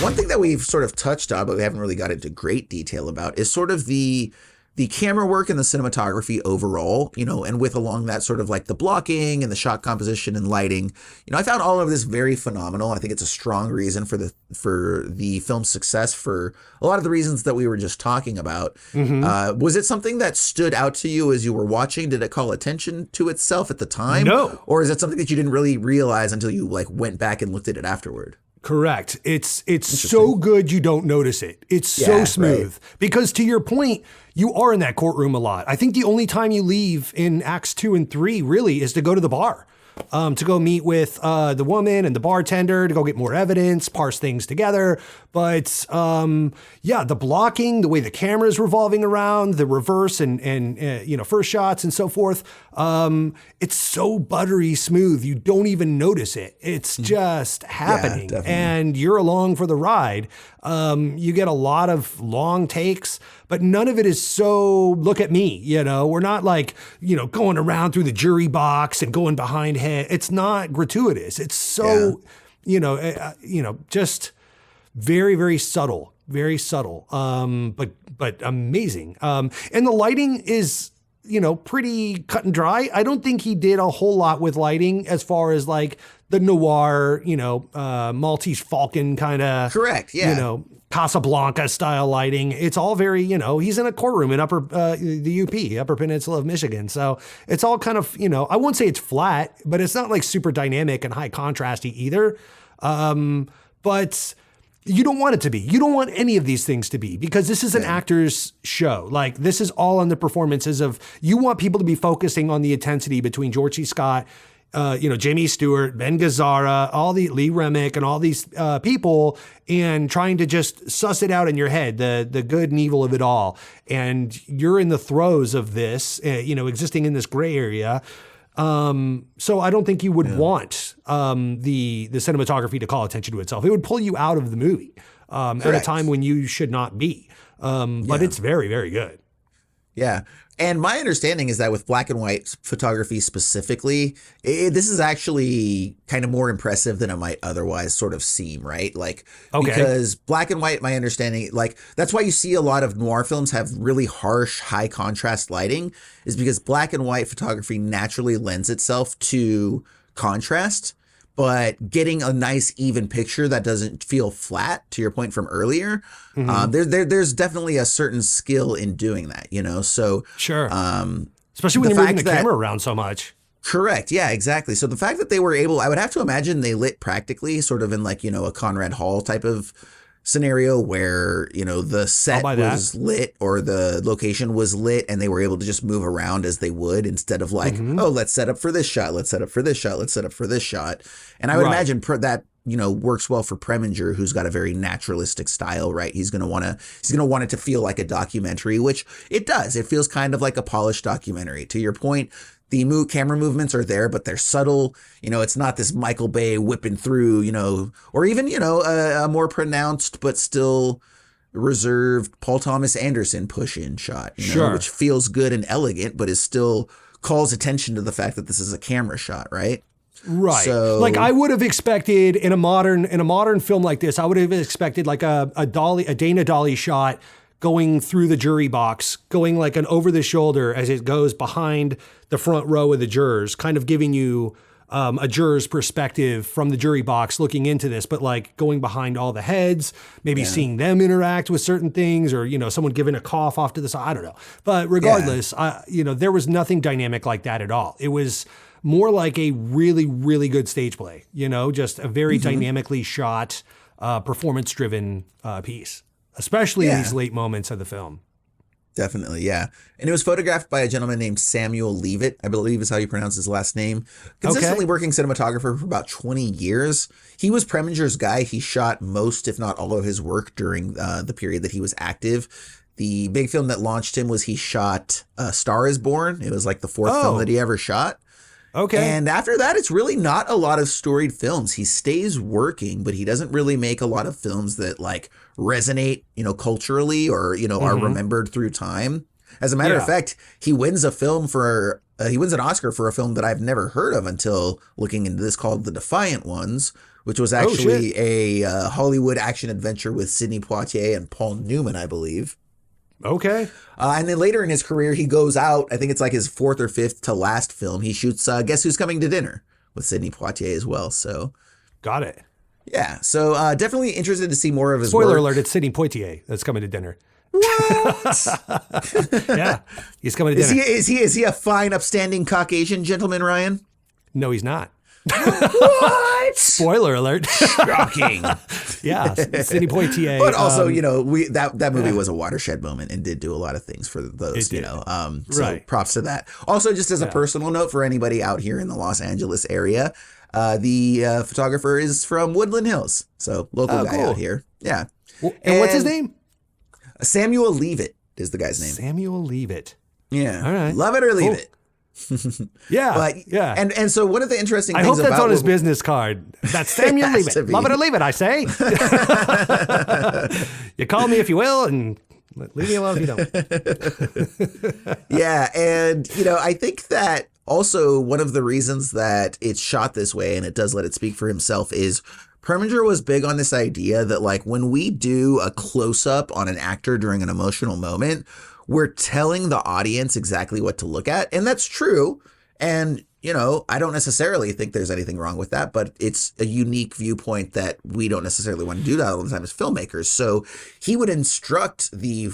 One thing that we've sort of touched on, but we haven't really got into great detail about, is sort of the camera work and the cinematography overall, and with along that sort of like the blocking and the shot composition and lighting, I found all of this very phenomenal. I think it's a strong reason for the film's success for a lot of the reasons that we were just talking about. Mm-hmm. Was it something that stood out to you as you were watching? Did it call attention to itself at the time? No. Or is it something that you didn't really realize until you like went back and looked at it afterward? Correct. It's so good you don't notice it. It's so smooth. Right. Because to your point, you are in that courtroom a lot. I think the only time you leave in Acts 2 and 3 really is to go to the bar. To go meet with the woman and the bartender to go get more evidence, parse things together. But the blocking, the way the camera is revolving around, the reverse and first shots and so forth. It's so buttery smooth. You don't even notice it. It's just happening and you're along for the ride. You get a lot of long takes, but none of it is so look at me, we're not like, going around through the jury box and going behind head. It's not gratuitous. It's so, just very, very subtle, but amazing. And the lighting is, pretty cut and dry. I don't think he did a whole lot with lighting as far as like the noir, Maltese Falcon kind of. Correct. Yeah. Casablanca style lighting. It's all very, he's in a courtroom in the Upper Peninsula of Michigan. So it's all kind of, I won't say it's flat, but it's not like super dynamic and high contrasty either. But you don't want it to be. You don't want any of these things to be because this is an actor's show. Like this is all on the performances of, you want people to be focusing on the intensity between George C. Scott, Jamie Stewart, Ben Gazzara, all the Lee Remick and all these people, and trying to just suss it out in your head, the good and evil of it all. And you're in the throes of this, existing in this gray area. So I don't think you would want the cinematography to call attention to itself. It would pull you out of the movie at a time when you should not be. But it's very, very good. Yeah. And my understanding is that with black and white photography specifically, this is actually kind of more impressive than it might otherwise sort of seem, right? Like, because black and white, my understanding, like, that's why you see a lot of noir films have really harsh, high contrast lighting, is because black and white photography naturally lends itself to contrast. But getting a nice even picture that doesn't feel flat, to your point from earlier, there's definitely a certain skill in doing that, So sure, especially when you're moving the camera around so much. Correct. Yeah, exactly. So the fact that they were able, I would have to imagine they lit practically, sort of in like a Conrad Hall type of scenario where, the set was lit or the location was lit and they were able to just move around as they would instead of like, let's set up for this shot. Let's set up for this shot. Let's set up for this shot. And I would imagine that, works well for Preminger, who's got a very naturalistic style, right? He's going to want it to feel like a documentary, which it does. It feels kind of like a polished documentary. To your point, the camera movements are there, but they're subtle. It's not this Michael Bay whipping through, or even, a more pronounced but still reserved Paul Thomas Anderson push-in shot, which feels good and elegant, but is still calls attention to the fact that this is a camera shot, right? Right. So, like I would have expected in a modern film like this, I would have expected like a Dana Dolly shot going through the jury box, going like an over the shoulder as it goes behind the front row of the jurors, kind of giving you a juror's perspective from the jury box looking into this, but like going behind all the heads, maybe seeing them interact with certain things or, someone giving a cough off to the side. I don't know. But regardless, there was nothing dynamic like that at all. It was more like a really, really good stage play, just a very dynamically shot, performance-driven piece. Especially in these late moments of the film. Definitely, yeah. And it was photographed by a gentleman named Samuel Leavitt, I believe is how you pronounce his last name. Consistently working cinematographer for about 20 years. He was Preminger's guy. He shot most, if not all of his work during the period that he was active. The big film that launched him was he shot Star is Born. It was like the fourth film that he ever shot. Okay. And after that, it's really not a lot of storied films. He stays working, but he doesn't really make a lot of films that like resonate, culturally or, are remembered through time. As a matter of fact, he wins a film for he wins an Oscar for a film that I've never heard of until looking into this, called The Defiant Ones, which was actually a Hollywood action adventure with Sidney Poitier and Paul Newman, I believe. Okay. And then later in his career, he goes out, I think it's like his fourth or fifth to last film. He shoots Guess Who's Coming to Dinner with Sidney Poitier as well. So, got it. Yeah. So definitely interested to see more of his Spoiler work. alert, it's Sidney Poitier that's coming to dinner. What? Yeah, he's coming to dinner. Is he a fine, upstanding Caucasian gentleman, Ryan? No, he's not. What? Spoiler alert. Shocking. Yeah, Sidney Poitier. But also, that movie was a watershed moment and did do a lot of things for those, so right. Props to that. Also, just as a personal note for anybody out here in the Los Angeles area, the photographer is from Woodland Hills, so local guy out here. Yeah. And what's his name? Samuel Leavitt is the guy's name. Samuel Leavitt. Yeah. All right. Love it or leave it. Yeah. But, yeah. And so one of the interesting things I hope that's about on his business card. That's Samuel Leavitt. Love it or leave it, I say. You call me if you will, and leave me alone if you don't. Yeah. And, I think that also one of the reasons that it's shot this way, and it does let it speak for himself, is Preminger was big on this idea that, like, when we do a close-up on an actor during an emotional moment, we're telling the audience exactly what to look at. And that's true. And, I don't necessarily think there's anything wrong with that, but it's a unique viewpoint that we don't necessarily want to do that all the time as filmmakers. So he would instruct the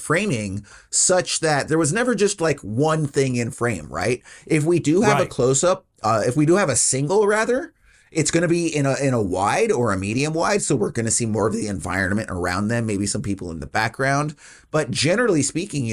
framing such that there was never just like one thing in frame, right? If we do have a close-up, if we do have a single rather, it's going to be in a wide or a medium wide, so we're going to see more of the environment around them, maybe some people in the background. But generally speaking,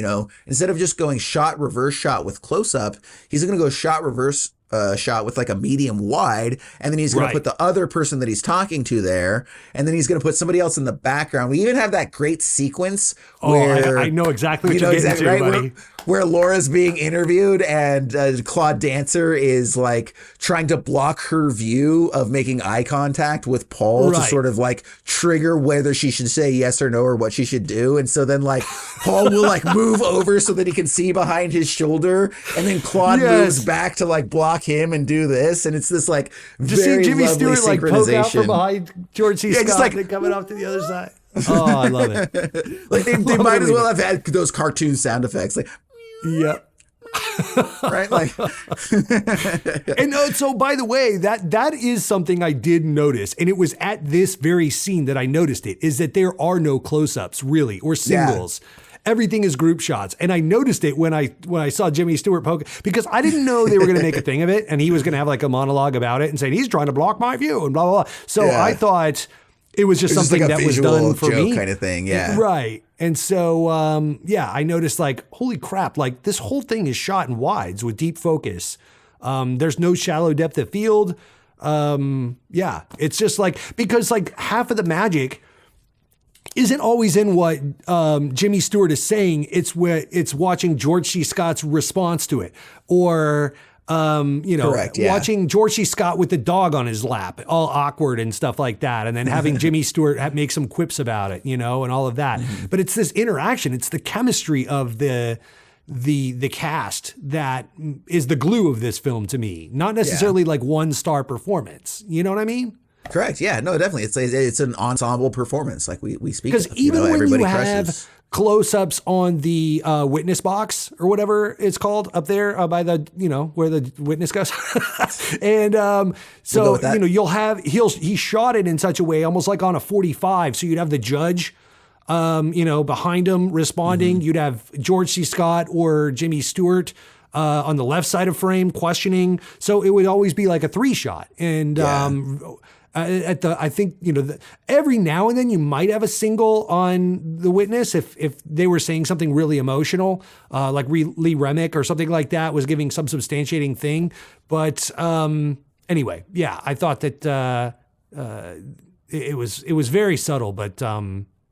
instead of just going shot, reverse shot with close up, he's going to go shot, reverse shot with like a medium wide, and then he's going to put the other person that he's talking to there, and then he's going to put somebody else in the background. We even have that great sequence where I know exactly what you're getting to, buddy. Where Laura's being interviewed and Claude Dancer is like trying to block her view of making eye contact with Paul to sort of like trigger whether she should say yes or no or what she should do. And so then like Paul will like move over so that he can see behind his shoulder, and then Claude moves back to like block him and do this. And it's this like very Jimmy lovely Stewart like poke out from behind George C. Scott just like, and coming off to the other side. Oh, I love it. Like they might as well have had those cartoon sound effects. Like, yep. Right, like, and so by the way, that is something I did notice, and it was at this very scene that I noticed it, is that there are no close-ups really or singles. Everything is group shots, and I noticed it when I saw Jimmy Stewart poke, because I didn't know they were going to make a thing of it, and he was going to have like a monologue about it and saying he's trying to block my view and blah blah blah. So I thought it was just something like that was done for me, kind of thing, right. And so, I noticed like, holy crap, like this whole thing is shot in wides with deep focus. There's no shallow depth of field. It's just like, because like half of the magic isn't always in what Jimmy Stewart is saying. It's watching George C. Scott's response to it, or watching George C. Scott with the dog on his lap, all awkward and stuff like that. And then having Jimmy Stewart make some quips about it, and all of that. Mm-hmm. But it's this interaction. It's the chemistry of the cast that is the glue of this film to me. Not necessarily like 1-star performance. You know what I mean? Correct. Yeah, no, definitely. It's an ensemble performance like we speak of. Because even when everybody you crushes. have close-ups on the witness box or whatever it's called up there by the, where the witness goes. And you'll have, he shot it in such a way, almost like on a 45. So you'd have the judge, behind him responding. Mm-hmm. You'd have George C. Scott or Jimmy Stewart on the left side of frame questioning. So it would always be like a 3-shot. And, I think, every now and then you might have a single on the witness if they were saying something really emotional, like Lee Remick or something like that was giving some substantiating thing. But anyway, I thought that it was very subtle, but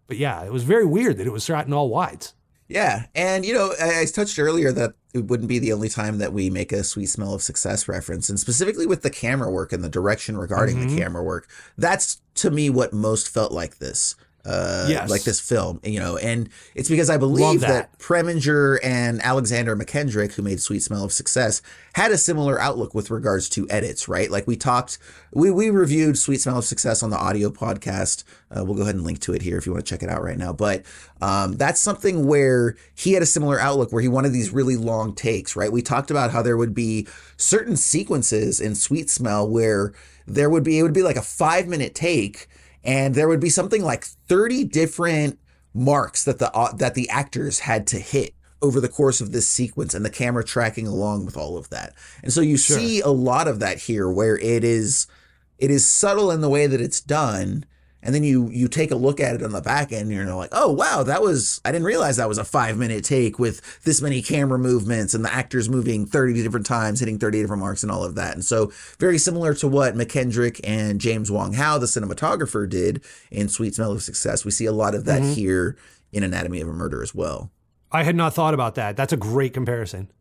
it was very weird that it was shot in all wides. Yeah. And, I touched earlier that it wouldn't be the only time that we make a Sweet Smell of Success reference. And specifically with the camera work and the direction regarding the camera work, that's to me what most felt like this. like this film, and it's because I believe that Preminger and Alexander McKendrick, who made Sweet Smell of Success, had a similar outlook with regards to edits, right? Like we reviewed Sweet Smell of Success on the audio podcast. We'll go ahead and link to it here if you want to check it out right now. But that's something where he had a similar outlook, where he wanted these really long takes, right? We talked about how there would be certain sequences in Sweet Smell where it would be like a 5-minute take, and there would be something like 30 different marks that the actors had to hit over the course of this sequence, and the camera tracking along with all of that. And so you see a lot of that here, where it is subtle in the way that it's done. And then you take a look at it on the back end, and you're like, oh, wow, I didn't realize that was a 5-minute take with this many camera movements and the actors moving 30 different times, hitting 30 different marks and all of that. And so very similar to what McKendrick and James Wong Howe, the cinematographer, did in Sweet Smell of Success. We see a lot of that here in Anatomy of a Murder as well. I had not thought about that. That's a great comparison.